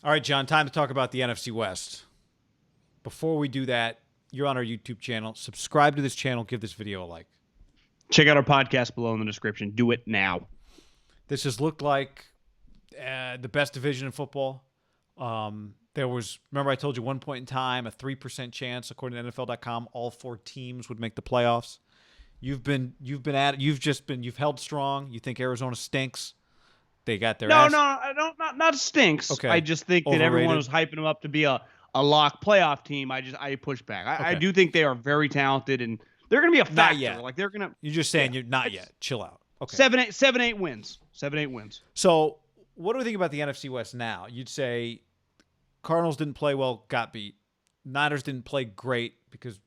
All right, John, time to talk about the NFC West. Before we do that, you're on our YouTube channel. Subscribe to this channel. Give this video a like. Check out our podcast below in the description. Do it now. This has looked like the best division in football. There was, remember I told you 1 point in time, a 3% chance, according to NFL.com, all 4 teams would make the playoffs. You've held strong. You think Arizona stinks. They got their ass. No, I don't. Not stinks. Okay. I just think that everyone was hyping them up to be a lock playoff team. I push back. I do think they are very talented and they're going to be a factor. Not yet. Like they're going to. You're just saying you're not yet. Chill out. Okay. 7-8 wins. 7-8 wins. So what do we think about the NFC West now? You'd say Cardinals didn't play well, got beat. Niners didn't play great because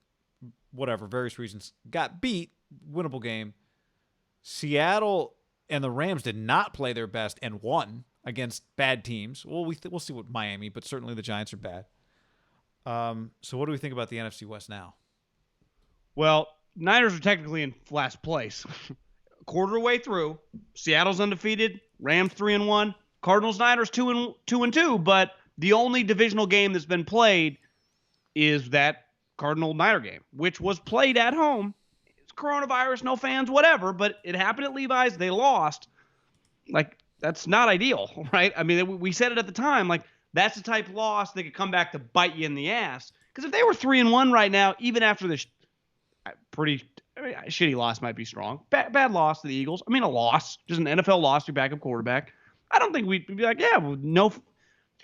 whatever, various reasons, got beat, winnable game. Seattle and the Rams did not play their best and won against bad teams. Well, we'll see what Miami, but certainly the Giants are bad. So what do we think about the NFC West now? Well, Niners are technically in last place. Quarter way through, Seattle's undefeated, Rams 3-1, Cardinals Niners 2-2, but the only divisional game that's been played is that Cardinal Niner game, which was played at home. It's coronavirus, no fans, whatever, but it happened at Levi's. They lost. Like, that's not ideal, right? I mean, we said it at the time. Like, that's the type of loss that could come back to bite you in the ass. Because if they were 3-1 right now, even after this shitty loss might be strong. Bad loss to the Eagles. I mean, a loss, just an NFL loss to your backup quarterback. I don't think we'd be like, yeah, well, no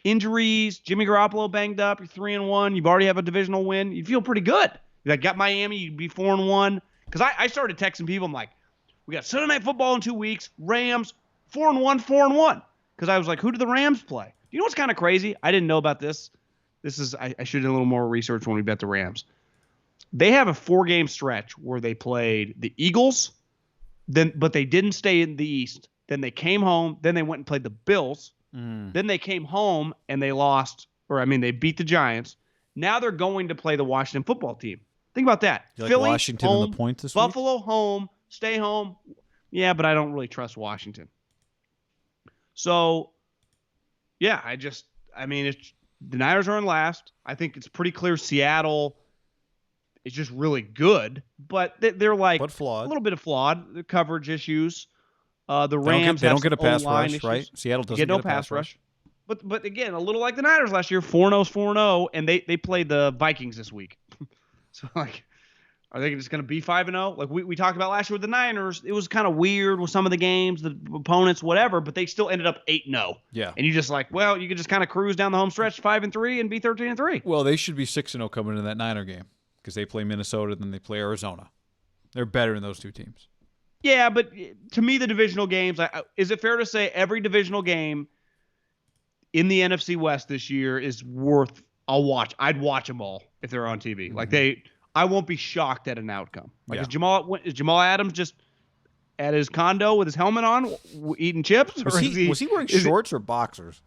injuries, Jimmy Garoppolo banged up, you're 3-1, you've already have a divisional win. You feel pretty good. You like, got Miami, you'd be 4-1. Because I started texting people, I'm like, we got Sunday Night Football in 2 weeks, Rams, 4-1. Because I was like, who do the Rams play? You know what's kind of crazy? I didn't know about this. I should have done a little more research when we bet the Rams. They have a 4-game stretch where they played the Eagles, but they didn't stay in the East. Then they came home. Then they went and played the Bills. Then they came home and they lost, they beat the Giants. Now they're going to play the Washington football team. Think about that. You like Philly, Washington home, in the point this Buffalo, week? home, stay home. Yeah, but I don't really trust Washington. So, yeah, the Niners are in last. I think it's pretty clear Seattle is just really good, but they're like but flawed. A little bit of flawed. The coverage issues. The Rams they don't get a pass O-line rush, issues. right? Seattle doesn't get no pass rush. But again, a little like the Niners last year, 4-0, and they played the Vikings this week. So like, are they just going to be 5-0? Like we talked about last year with the Niners, it was kind of weird with some of the games, the opponents, whatever, but they still ended up 8-0. Yeah. And you just like, well, you could just kind of cruise down the home stretch 5-3 and be 13-3. Well, they should be 6-0 coming into that Niner game because they play Minnesota, then they play Arizona. They're better than those two teams. Yeah, but to me, the divisional games, is it fair to say every divisional game in the NFC West this year is worth a watch? I'd watch them all if they're on TV. Mm-hmm. Like I won't be shocked at an outcome. Like is Jamal Adams just at his condo with his helmet on, eating chips? Was he wearing shorts or boxers?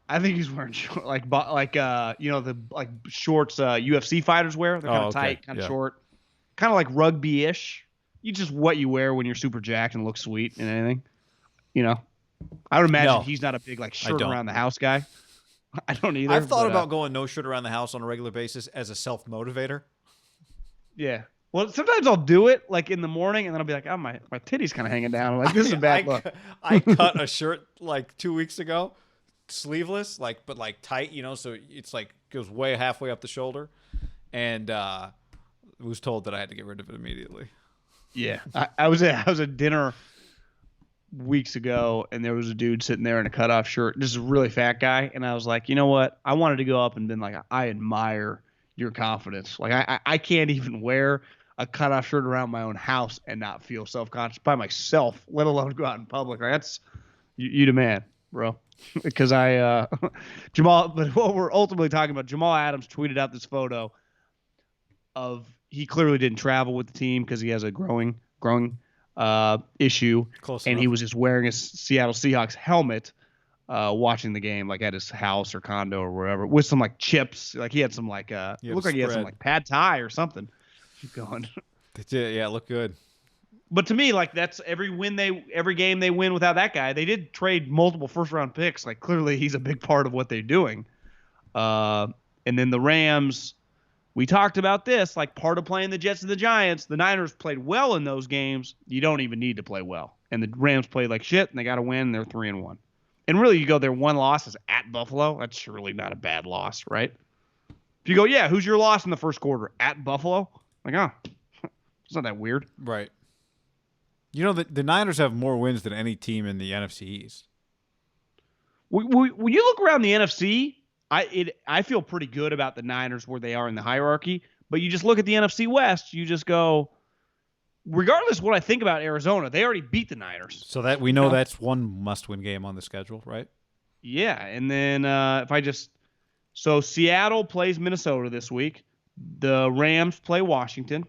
I think he's wearing shorts, the shorts UFC fighters wear. They're kind of tight, kind of short, kind of like rugby-ish. You just what you wear when you're super jacked and look sweet and anything. I would imagine he's not a big shirt around the house guy. I don't either. I've thought about going no shirt around the house on a regular basis as a self-motivator. Yeah. Well, sometimes I'll do it in the morning and then I'll be like, oh, my titty's kind of hanging down. I'm like, this is a bad look. I cut a shirt 2 weeks ago, sleeveless, but tight, so it's goes way halfway up the shoulder. And was told that I had to get rid of it immediately. Yeah, I was at dinner weeks ago, and there was a dude sitting there in a cutoff shirt, just a really fat guy, and I was like, you know what? I wanted to go up and been like, I admire your confidence. Like, I can't even wear a cutoff shirt around my own house and not feel self-conscious by myself, let alone go out in public. Like, that's you the man, bro. Because Jamal, but what we're ultimately talking about, Jamal Adams tweeted out this photo of. He clearly didn't travel with the team because he has a growing issue. Close and enough. He was just wearing his Seattle Seahawks helmet watching the game at his house or condo or wherever with some chips. He had some it looked like he had some pad thai or something. Keep going. Yeah, it looked good. But to me, like that's every game they win without that guy. They did trade multiple first round picks. Like clearly he's a big part of what they're doing. And then the Rams, we talked about this, like part of playing the Jets and the Giants. The Niners played well in those games. You don't even need to play well. And the Rams played like shit, and they got to win. And they're 3-1. And really, you go their one loss is at Buffalo. That's surely not a bad loss, right? If you go, yeah, who's your loss in the first quarter? At Buffalo? Like, it's not that weird. Right. You know, the Niners have more wins than any team in the NFC East. When you look around the NFC, I feel pretty good about the Niners where they are in the hierarchy. But you just look at the NFC West, you just go, regardless of what I think about Arizona, they already beat the Niners. So that we know that's one must-win game on the schedule, right? Yeah, and then so Seattle plays Minnesota this week. The Rams play Washington.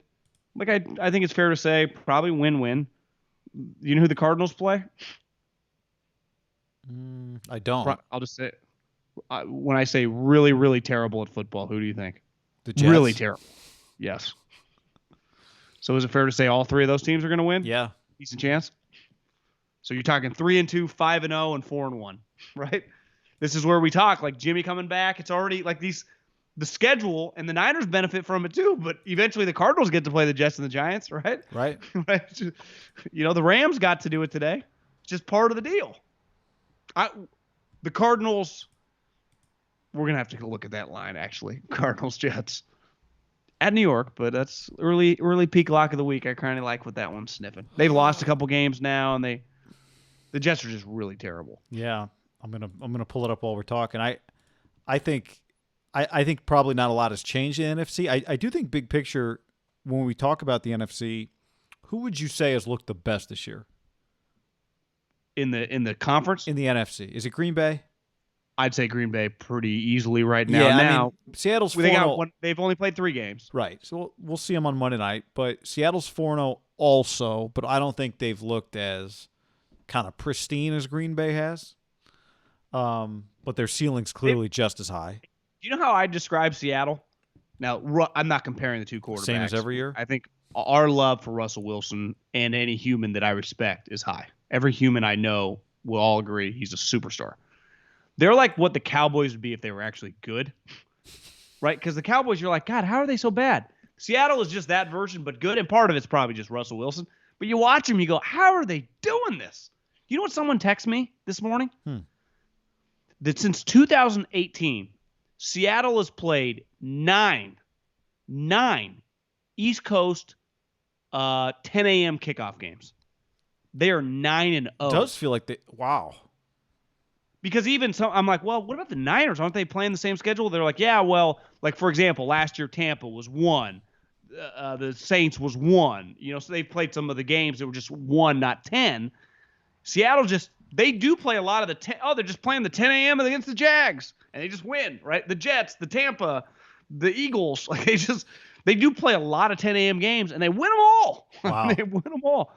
Like I think it's fair to say probably win-win. You know who the Cardinals play? I don't. I'll just say when I say really, really terrible at football, who do you think? The Jets. Really terrible. Yes. So is it fair to say all three of those teams are going to win? Yeah. Decent chance. So you're talking 3-2, 5-0, and 4-1, right? This is where we talk like Jimmy coming back. It's already like the schedule, and the Niners benefit from it too. But eventually the Cardinals get to play the Jets and the Giants, right? Right. Right. You know, the Rams got to do it today. It's just part of the deal. The Cardinals, we're going to have to look at that line, actually. Cardinals, Jets. At New York, but that's early peak lock of the week. I kind of like what that one's sniffing. They've lost a couple games now, and the Jets are just really terrible. Yeah, I'm gonna pull it up while we're talking. I think probably not a lot has changed in the NFC. I do think big picture when we talk about the NFC, who would you say has looked the best this year in the conference? In the NFC, is it Green Bay? I'd say Green Bay pretty easily right now. Yeah, now I mean, Seattle's 4-0. They've only played 3 games. Right. So we'll see them on Monday night. But Seattle's 4-0 also, but I don't think they've looked as kind of pristine as Green Bay has. But their ceiling's clearly just as high. Do you know how I describe Seattle? Now, I'm not comparing the two quarterbacks. Same as every year? I think our love for Russell Wilson and any human that I respect is high. Every human I know will all agree he's a superstar. They're like what the Cowboys would be if they were actually good, right? Because the Cowboys, you're like, God, how are they so bad? Seattle is just that version, but good, and part of it's probably just Russell Wilson. But you watch them, you go, how are they doing this? You know what someone texted me this morning? That since 2018, Seattle has played 9 East Coast 10 a.m. kickoff games. They are 9-0. It does feel like wow. Because even so, I'm like, well, what about the Niners? Aren't they playing the same schedule? They're like, yeah, well, like for example, last year Tampa was 1, the Saints was 1. You know, so they played some of the games that were just 1, not 10. Seattle they do play a lot of the 10. Oh, they're just playing the 10 a.m. against the Jags, and they just win, right? The Jets, the Tampa, the Eagles, like they do play a lot of 10 a.m. games, and they win them all. Wow. They win them all.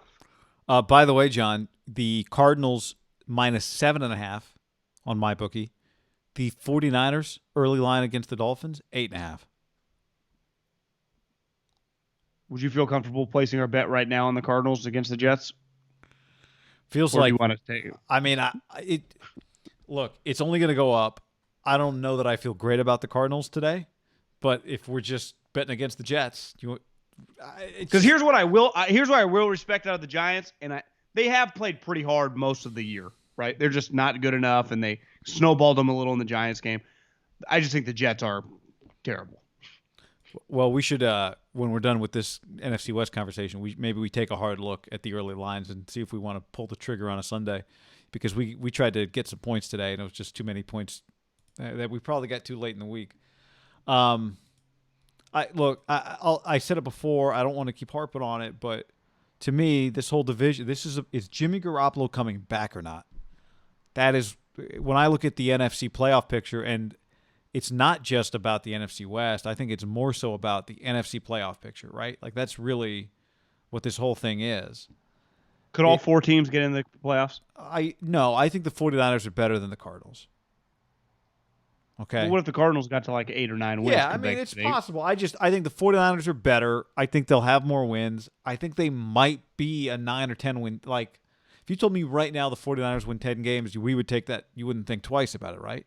By the way, John, the Cardinals -7.5. on my bookie. The 49ers early line against the Dolphins, 8.5. Would you feel comfortable placing our bet right now on the Cardinals against the Jets? Feels or like do you want to take it? I mean, look, it's only going to go up. I don't know that I feel great about the Cardinals today, but if we're just betting against the Jets, because here's what I will respect out of the Giants, and they have played pretty hard most of the year. Right, they're just not good enough, and they snowballed them a little in the Giants game. I just think the Jets are terrible. Well, we should, when we're done with this NFC West conversation, maybe we take a hard look at the early lines and see if we want to pull the trigger on a Sunday, because we tried to get some points today, and it was just too many points that we probably got too late in the week. I said it before. I don't want to keep harping on it, but to me, this whole division, is Jimmy Garoppolo coming back or not? That is, when I look at the NFC playoff picture, and it's not just about the NFC West. I think it's more so about the NFC playoff picture, right? Like that's really what this whole thing is. Could all 4 teams get in the playoffs? No, I think the 49ers are better than the Cardinals. Okay. But what if the Cardinals got to like 8 or 9 wins? Yeah, I mean, it's possible. I think the 49ers are better. I think they'll have more wins. I think they might be a 9 or 10 win. Like, if you told me right now the 49ers win 10 games, we would take that. You wouldn't think twice about it, right?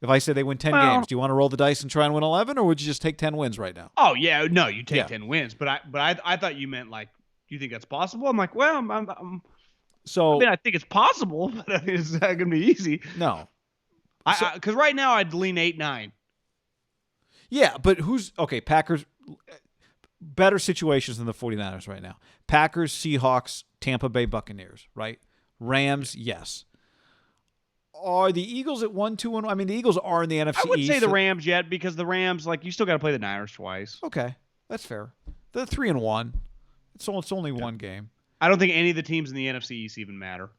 If I said they win 10 games, do you want to roll the dice and try and win 11, or would you just take 10 wins right now? Oh, yeah. No, you take 10 wins. But I thought you meant, like, do you think that's possible? I'm like, well, I think it's possible, but it's not going to be easy. No. Because right now I'd lean 8-9. Yeah, but Packers, better situations than the 49ers right now. Packers, Seahawks, Tampa Bay Buccaneers, right? Rams, yes. Are the Eagles at 1-2-1? I mean, the Eagles are in the NFC East. I wouldn't say the Rams yet, because the Rams, like, you still got to play the Niners twice. Okay, that's fair. They're 3-1. It's only one game. I don't think any of the teams in the NFC East even matter.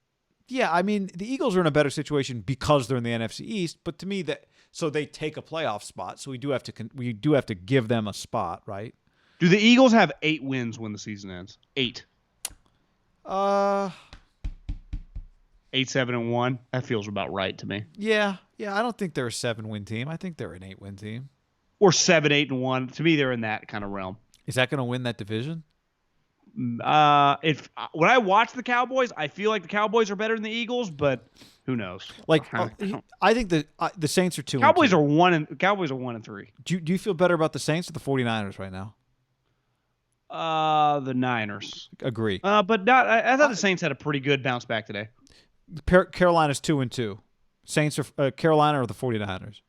Yeah, I mean, the Eagles are in a better situation because they're in the NFC East, but to me so they take a playoff spot, so we do have to give them a spot, right? Do the Eagles have 8 wins when the season ends? 8. 8-7-1. That feels about right to me. Yeah. I don't think they're a 7-win team. I think they're an 8-win team. Or 7-8-1. To me, they're in that kind of realm. Is that going to win that division? When I watch the Cowboys, I feel like the Cowboys are better than the Eagles, but who knows? Like, I think the Saints are 2. Cowboys are 1-3. Do you feel better about the Saints or the 49ers right now? The Niners. Agree. But not. I thought the Saints had a pretty good bounce back today. Carolina's 2-2. Saints are Carolina or the 49ers?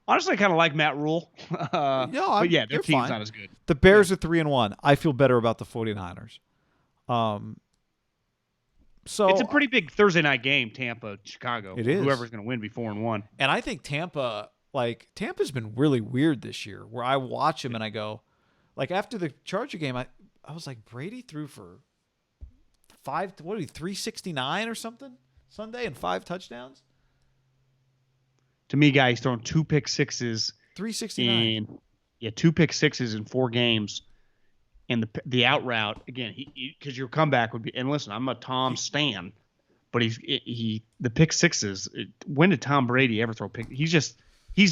Honestly, I kind of like Matt Rule. But yeah, their team's not as good. The Bears are 3-1. I feel better about the 49ers. So it's a pretty big Thursday night game, Tampa, Chicago. It is. Whoever's going to win be 4-1. And I think Tampa's been really weird this year, where I watch them and I go, like, after the Charger game, I was like, Brady threw for 369 or something Sunday and 5 touchdowns. To me, guys, throwing 2 pick sixes. 369. 2 pick sixes in 4 games. And the out route, again, because your comeback would be, and listen, I'm a Tom stan, but the pick sixes. When did Tom Brady ever throw pick? He's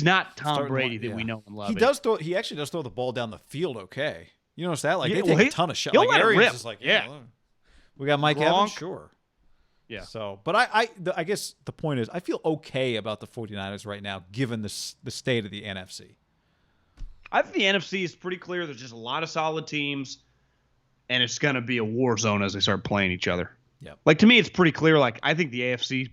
not Tom Brady that we know and love. He actually does throw the ball down the field. Okay, you notice that? Like, they take a ton of shots. Like, Arians is like, we got Mike Evans, sure. Yeah. So, but I guess the point is, I feel okay about the 49ers right now, given the state of the NFC. I think the NFC is pretty clear. There's just a lot of solid teams, and it's going to be a war zone as they start playing each other. Yeah. Like, to me, it's pretty clear. Like, I think the AFC,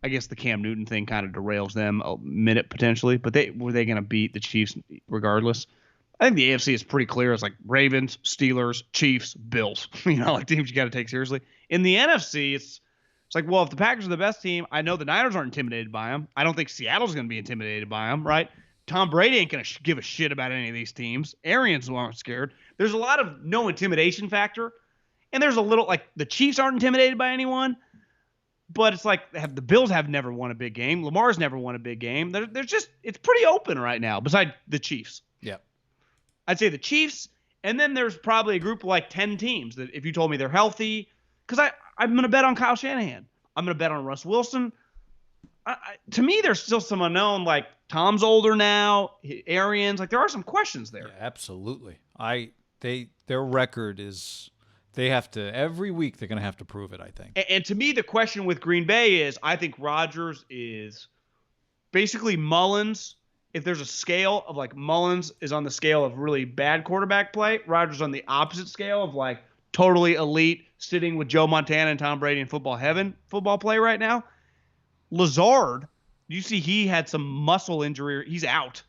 I guess the Cam Newton thing kind of derails them a minute potentially, but were they going to beat the Chiefs regardless? I think the AFC is pretty clear. It's like Ravens, Steelers, Chiefs, Bills. Like teams you got to take seriously. In the NFC, it's like, well, if the Packers are the best team, I know the Niners aren't intimidated by them. I don't think Seattle's going to be intimidated by them, right? Tom Brady ain't going to give a shit about any of these teams. Arians aren't scared. There's a lot of no intimidation factor. And there's a little, like, the Chiefs aren't intimidated by anyone. But it's like the Bills have never won a big game. Lamar's never won a big game. There's just, it's pretty open right now, besides the Chiefs. Yeah. I'd say the Chiefs, and then there's probably a group of like 10 teams that if you told me they're healthy, because I'm going to bet on Kyle Shanahan. I'm going to bet on Russ Wilson. To me, there's still some unknown, like Tom's older now, Arians. Like, there are some questions there. Yeah, absolutely. Their record is, they have to, every week they're going to have to prove it, I think. And to me, the question with Green Bay is, I think Rodgers is basically Mullins. If there's a scale of, like, Mullins is on the scale of really bad quarterback play, Rodgers on the opposite scale of, like, totally elite, sitting with Joe Montana and Tom Brady in football heaven football play right now. Lazard, you see he had some muscle injury. He's out.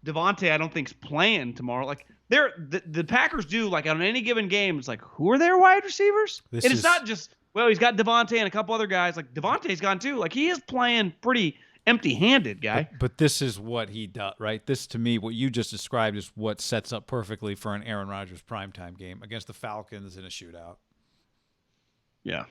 Devontae, I don't think, is playing tomorrow. Like, the Packers do, like, on any given game, it's like, who are their wide receivers? It's not just, well, he's got Devontae and a couple other guys. Like, Devontae's gone too. Like, he is playing pretty empty-handed, guy. But this is what he does, right? This, to me, what you just described is what sets up perfectly for an Aaron Rodgers primetime game against the Falcons in a shootout. Yeah.